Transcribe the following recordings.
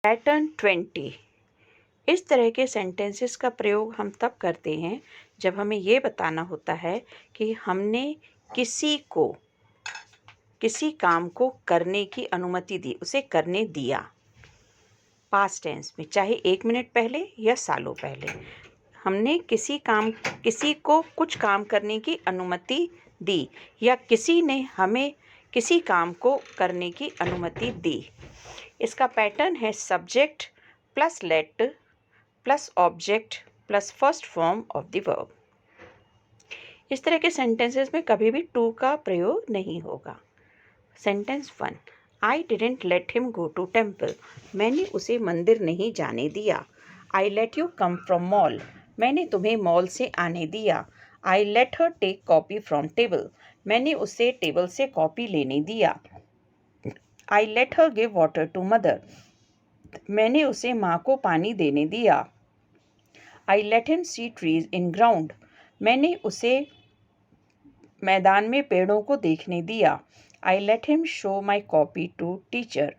Pattern 20। इस तरह के सेंटेंसेस का प्रयोग हम तब करते हैं जब हमें ये बताना होता है कि हमने किसी काम को करने की अनुमति दी, उसे करने दिया। पास्ट टेंस में, चाहे 1 मिनट पहले या सालों पहले, हमने किसी को कुछ काम करने की अनुमति दी या किसी ने हमें किसी काम को करने की अनुमति दी। इसका पैटर्न है subject plus late plus object plus first form of the verb. इस तरह के सेंटेंसेस में कभी भी टू का प्रयोग नहीं होगा। Sentence 1, I didn't let him go to temple. मैंने उसे मंदिर नहीं जाने दिया। I let you come from mall. मैंने तुम्हें मॉल से आने दिया। I let her take copy from table. मैंने उसे टेबल से कॉपी लेने दिया। I let her give water to mother. मैंने उसे माँ को पानी देने दिया। I let him see trees in ground. मैंने उसे मैदान में पेड़ों को देखने दिया। I let him show my copy to teacher.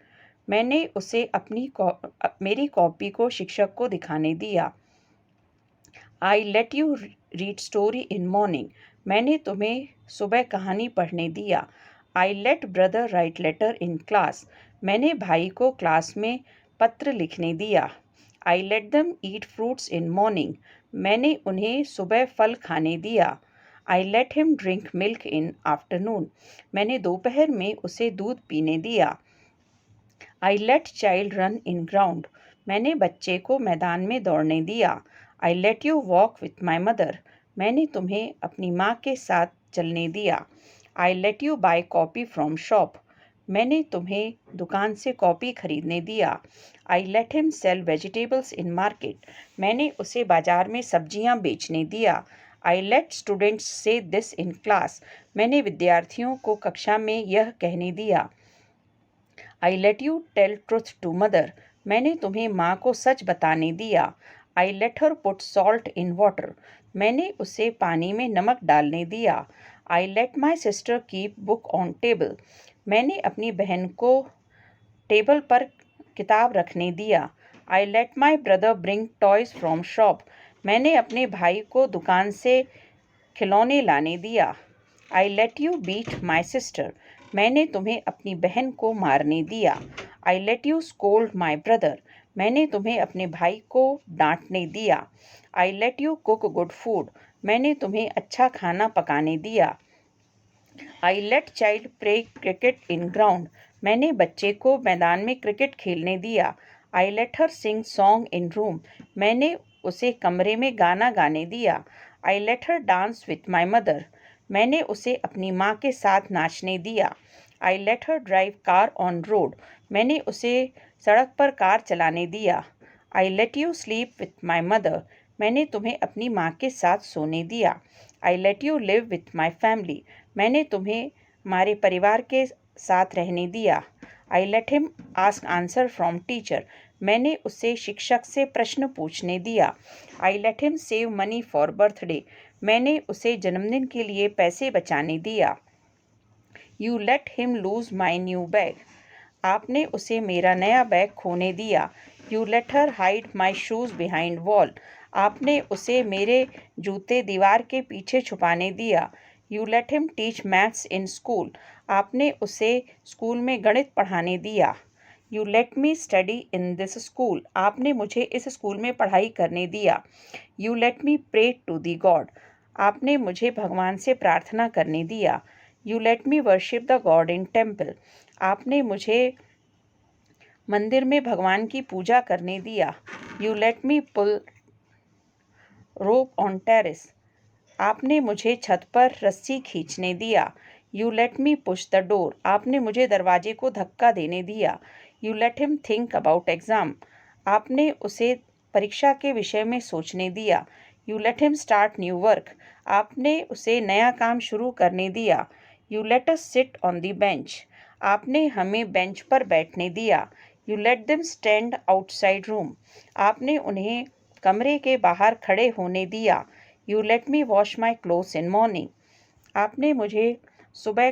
मैंने उसे मेरी कॉपी को शिक्षक को दिखाने दिया। I let you read story in morning. मैंने तुम्हें सुबह कहानी पढ़ने दिया। I let brother write letter in class. मैंने भाई को क्लास में पत्र लिखने दिया। I let them eat fruits in morning. मैंने उन्हें सुबह फल खाने दिया। I let him drink milk in afternoon. मैंने दोपहर में उसे दूध पीने दिया। I let child run in ground. मैंने बच्चे को मैदान में दौड़ने दिया। I let you walk with my mother. मैंने तुम्हें अपनी माँ के साथ चलने दिया। I let you buy copy from shop. मैंने तुम्हें दुकान से कॉपी खरीदने दिया। I let him sell vegetables in market. मैंने उसे बाजार में सब्जियां बेचने दिया। I let students say this in class. मैंने विद्यार्थियों को कक्षा में यह कहने दिया। I let you tell truth to mother. मैंने तुम्हें माँ को सच बताने दिया। I let her put salt in water. मैंने उसे पानी में नमक डालने दिया। I let my sister keep book on table. मैंने अपनी बहन को टेबल पर किताब रखने दिया। I let my brother bring toys from shop. मैंने अपने भाई को दुकान से खिलौने लाने दिया। I let you beat my sister. मैंने तुम्हें अपनी बहन को मारने दिया। I let you scold my brother. मैंने तुम्हें अपने भाई को डांटने दिया। I let you cook good food. मैंने तुम्हें अच्छा खाना पकाने दिया। I let child play cricket in ground. मैंने बच्चे को मैदान में क्रिकेट खेलने दिया। I let her sing song in room. मैंने उसे कमरे में गाना गाने दिया। I let her dance with my mother. मैंने उसे अपनी माँ के साथ नाचने दिया। I let her drive car on road. मैंने उसे सड़क पर कार चलाने दिया। I let you sleep with my mother. मैंने तुम्हें अपनी माँ के साथ सोने दिया। I let you live with my family. मैंने तुम्हें हमारे परिवार के साथ रहने दिया। I let him ask answer from teacher. मैंने उसे शिक्षक से प्रश्न पूछने दिया। I let him save money for birthday. मैंने उसे जन्मदिन के लिए पैसे बचाने दिया। You let him lose my new bag. आपने उसे मेरा नया बैग खोने दिया। You let her hide my shoes behind wall. आपने उसे मेरे जूते दीवार के पीछे छुपाने दिया। You let him teach maths in school. आपने उसे स्कूल में गणित पढ़ाने दिया। You let me study in this school. आपने मुझे इस स्कूल में पढ़ाई करने दिया। You let me pray to the God. आपने मुझे भगवान से प्रार्थना करने दिया। You let me worship the God in temple. आपने मुझे मंदिर में भगवान की पूजा करने दिया। You let me pull rope on terrace. आपने मुझे छत पर रस्सी खींचने दिया। You let me push the door. आपने मुझे दरवाजे को धक्का देने दिया। You let him think about exam. आपने उसे परीक्षा के विषय में सोचने दिया। You let him start new work. आपने उसे नया काम शुरू करने दिया। You let us sit on the bench. आपने हमें बेंच पर बैठने दिया। You let them stand outside room. आपने उन्हें कमरे के बाहर खड़े होने दिया। You let me wash my clothes in morning. आपने मुझे सुबह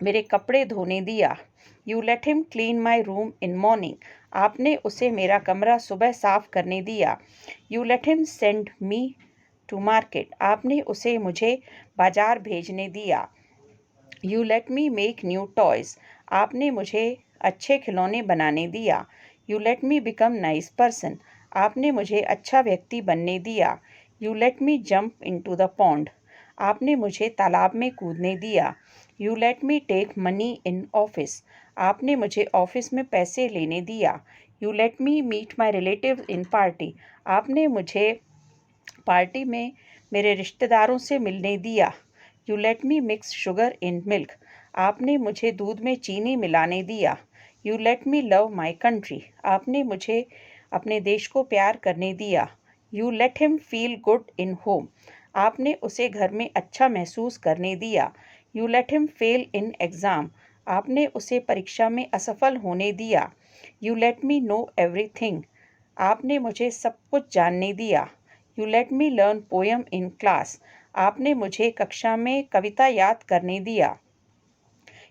मेरे कपड़े धोने दिया। You let him clean my room in morning. आपने उसे मेरा कमरा सुबह साफ करने दिया। You let him send me to market. आपने उसे मुझे बाजार भेजने दिया। You let me make new toys. आपने मुझे अच्छे खिलौने बनाने दिया। You let me become nice person. आपने मुझे अच्छा व्यक्ति बनने दिया। You let me jump into the pond. आपने मुझे तालाब में कूदने दिया। You let me take money in office. आपने मुझे ऑफिस में पैसे लेने दिया। You let me meet my relative in party. आपने मुझे पार्टी में मेरे रिश्तेदारों से मिलने दिया। You let me mix sugar in milk. आपने मुझे दूध में चीनी मिलाने दिया। You let me love my country. आपने मुझे अपने देश को प्यार करने दिया। You let him feel good in home. आपने उसे घर में अच्छा महसूस करने दिया। You let him fail in exam. आपने उसे परीक्षा में असफल होने दिया। You let me know everything. आपने मुझे सब कुछ जानने दिया। You let me learn poem in class. आपने मुझे कक्षा में कविता याद करने दिया।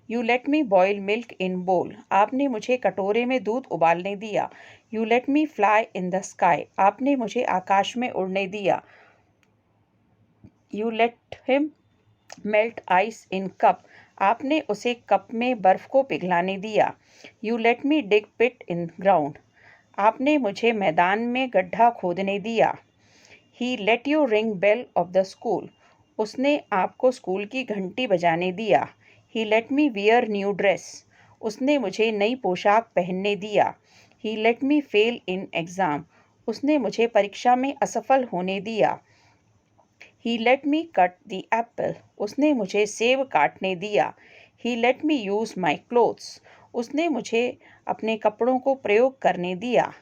You let me boil milk in bowl. आपने मुझे कटोरे में दूध उबालने दिया। You let me fly in the sky. आपने मुझे आकाश में उड़ने दिया। You let him melt ice in cup. आपने उसे कप में बर्फ को पिघलाने दिया। You let me dig pit in ground. आपने मुझे मैदान में गड्ढा खोदने दिया। He let you ring bell of the school. उसने आपको स्कूल की घंटी बजाने दिया। He let me wear new dress. उसने मुझे नई पोशाक पहनने दिया। He let me fail in exam. उसने मुझे परीक्षा में असफल होने दिया। He let me cut the apple. उसने मुझे सेब काटने दिया। He let me use my clothes. उसने मुझे अपने कपड़ों को प्रयोग करने दिया।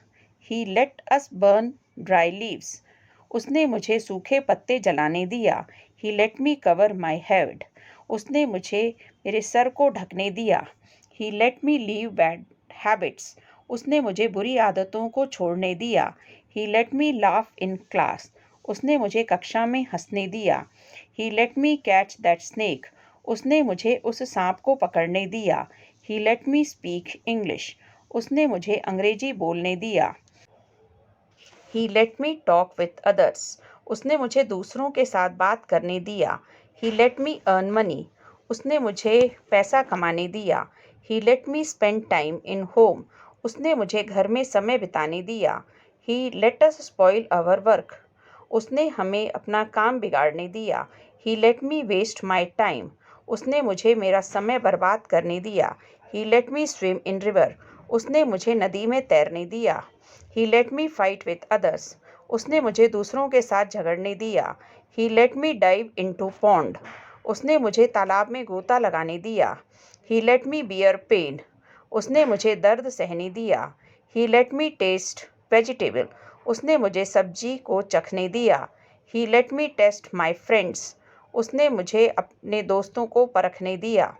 He let us burn dry leaves. उसने मुझे सूखे पत्ते जलाने दिया। He let me cover my head. उसने मुझे मेरे सर को ढकने दिया। He let me leave bad habits. उसने मुझे बुरी आदतों को छोड़ने दिया। He let me laugh in class. उसने मुझे कक्षा में हंसने दिया। He let me catch that snake. उसने मुझे उस सांप को पकड़ने दिया। He let me speak English. उसने मुझे अंग्रेजी बोलने दिया। He let me talk with others. उसने मुझे दूसरों के साथ बात करने दिया। He let me earn money. उसने मुझे पैसा कमाने दिया। He let me spend time in home. उसने मुझे घर में समय बिताने दिया। He let us spoil our work. उसने हमें अपना काम बिगाड़ने दिया। He let me waste my time. उसने मुझे मेरा समय बर्बाद करने दिया। He let me swim in river. उसने मुझे नदी में तैरने दिया। He let me fight with others. उसने मुझे दूसरों के साथ झगड़ने दिया। He let me dive into pond. उसने मुझे तालाब में गोता लगाने दिया। He let me bear pain. उसने मुझे दर्द सहने दिया। He let me taste vegetable. उसने मुझे सब्जी को चखने दिया। He let me test my friends. उसने मुझे अपने दोस्तों को परखने दिया।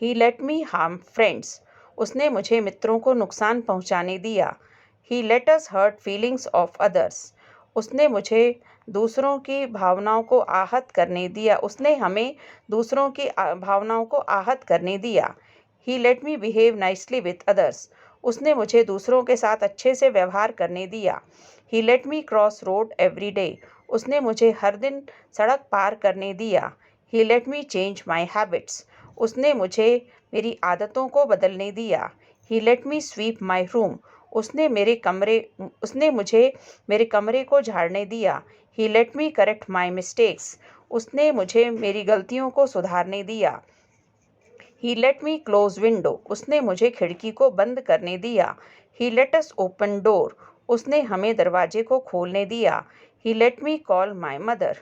He let me harm friends. उसने मुझे मित्रों को नुकसान पहुंचाने दिया। He let us hurt feelings of others. उसने मुझे दूसरों की भावनाओं को आहत करने दिया। उसने हमें दूसरों की भावनाओं को आहत करने दिया। He let me behave nicely with others. उसने मुझे दूसरों के साथ अच्छे से व्यवहार करने दिया। He let me cross road every day. उसने मुझे हर दिन सड़क पार करने दिया। He let me change my habits. उसने मुझे मेरी आदतों को बदलने दिया। He let me sweep my room. उसने मुझे मेरे कमरे को झाड़ने दिया। He let me correct my mistakes. उसने मुझे मेरी गलतियों को सुधारने दिया। He let me close window. उसने मुझे खिड़की को बंद करने दिया। He let us open door. उसने हमें दरवाजे को खोलने दिया। He let me call my mother.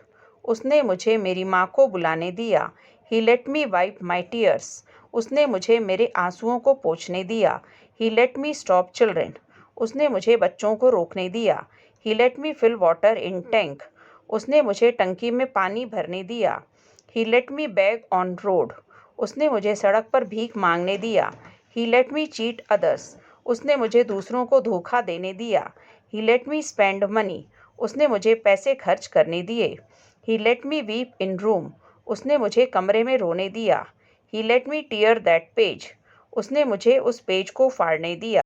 उसने मुझे मेरी माँ को बुलाने दिया। He let me wipe my tears. उसने मुझे मेरे आंसुओं को पोंछने दिया। He let me stop children. उसने मुझे बच्चों को रोकने दिया। He let me fill water in tank. उसने मुझे टंकी में पानी भरने दिया। He let me beg on road. उसने मुझे सड़क पर भीख मांगने दिया। He let me cheat others. उसने मुझे दूसरों को धोखा देने दिया। He let me spend money. उसने मुझे पैसे खर्च करने दिए। He let me weep in room. उसने मुझे कमरे में रोने दिया। He let me tear that page. उसने मुझे उस पेज को फाड़ने दिया.